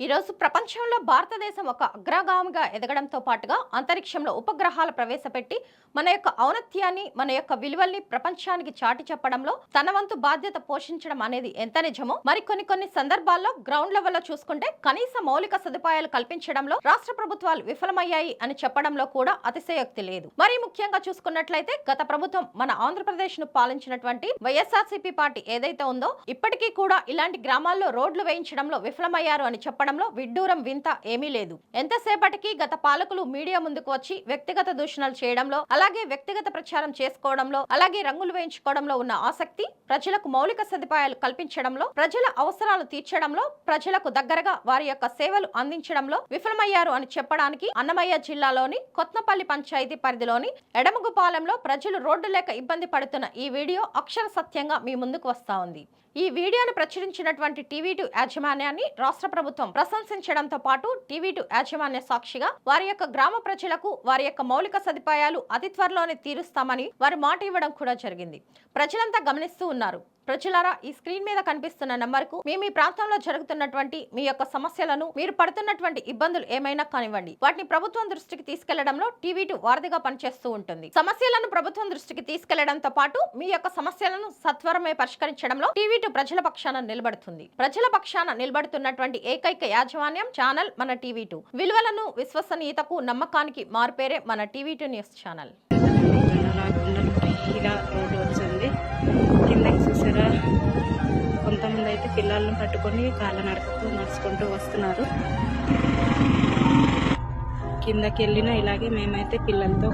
ఈరోజు ప్రపంచంలో భారతదేశం ఒక అగ్రగామిగా ఎదగడంతో పాటుగా అంతరిక్షంలో ఉపగ్రహాలు ప్రవేశపెట్టి మన యొక్క ఔన్నత్యాన్ని మన యొక్క విలువల్ని ప్రపంచానికి చాటి చెప్పడంలో తన వంతు బాధ్యత పోషించడం అనేది ఎంత నిజమో మరి కొన్ని సందర్భాల్లో గ్రౌండ్ లెవెల్లో చూసుకుంటే కనీస మౌలిక సదుపాయాలు కల్పించడంలో రాష్ట్ర ప్రభుత్వాలు విఫలమయ్యాయి అని చెప్పడంలో కూడా అతిశయోక్తి లేదు. మరి ముఖ్యంగా చూసుకున్నట్లయితే గత ప్రభుత్వం మన ఆంధ్రప్రదేశ్ ను పాలించినటువంటి వైఎస్ఆర్సీపీ పార్టీ ఏదైతే ఉందో ఇప్పటికీ కూడా ఇలాంటి గ్రామాల్లో రోడ్లు వేయించడంలో విఫలమయ్యారు అని చెప్పడంలో విడ్డూరం వింత ఏమీ లేదు. ఎంతసేపటికి గత పాలకులు మీడియా ముందుకు వచ్చి వ్యక్తిగత దూషణలు చేయడంలో అలాగే వ్యక్తిగత ప్రచారం చేసుకోవడంలో అలాగే రంగులు వేయించుకోవడంలో ఉన్న ఆసక్తి ప్రజలకు మౌలిక సదుపాయాలు కల్పించడంలో ప్రజల అవసరాలు తీర్చడంలో ప్రజలకు దగ్గరగా వారి యొక్క సేవలు అందించడంలో విఫలమయ్యారు అని చెప్పడానికి అన్నమయ్య జిల్లాలోని కొత్నపల్లి పంచాయతీ పరిధిలోని ఎడమగుపాలెంలో ప్రజలు రోడ్డు లేక ఇబ్బంది పడుతున్న ఈ వీడియో అక్షర సత్యంగా మీ ముందుకు వస్తా ఉంది. ఈ వీడియోను ప్రచురించినటువంటి టీవీ2 యాజమాన్యాన్ని రాష్ట్ర ప్రభుత్వం ప్రశంసించడంతో పాటు టీవీ2 యాజమాన్య సాక్షిగా వారి యొక్క గ్రామ ప్రజలకు వారి యొక్క మౌలిక సదుపాయాలు అతి త్వరలోనే తీరుస్తామని వారు మాట ఇవ్వడం కూడా జరిగింది. ప్రజలంతా గమనిస్తూ ఉన్నారు. ప్రజలారా, ఈ స్క్రీన్ మీద కనిపిస్తున్న నంబర్కు మీ ప్రాంతంలో జరుగుతున్నటువంటి మీ యొక్క సమస్యలను మీరు పడుతున్నటువంటి ఇబ్బందులు ఏమైనా కానివ్వండి వాటిని ప్రభుత్వం దృష్టికి తీసుకెళ్లడంలో టీవీ2 వారధిగా పనిచేస్తూ ఉంటుంది. సమస్యలను ప్రభుత్వం దృష్టికి తీసుకెళ్లడంతో పాటు మీ యొక్క సమస్యలను సత్వరమే పరిష్కరించడంలో టీవీ2 ప్రజల పక్షాన నిలబడుతుంది. ప్రజల పక్షాన నిలబడుతున్నటువంటి ఏకైక యాజమాన్యం ఛానల్ మన టీవీ2. విలువలను, విశ్వసనీయతకు, నమ్మకానికి మారుపేరే మన టీవీ2 న్యూస్ ఛానల్. ఇలా రోడ్డు వచ్చింది కిందకి చూసారా, కొంతమంది అయితే పిల్లలను పట్టుకొని కాళ్ళ నడుచుకుంటూ వస్తున్నారు. కిందకి వెళ్ళినా ఇలాగే మేమైతే పిల్లలతో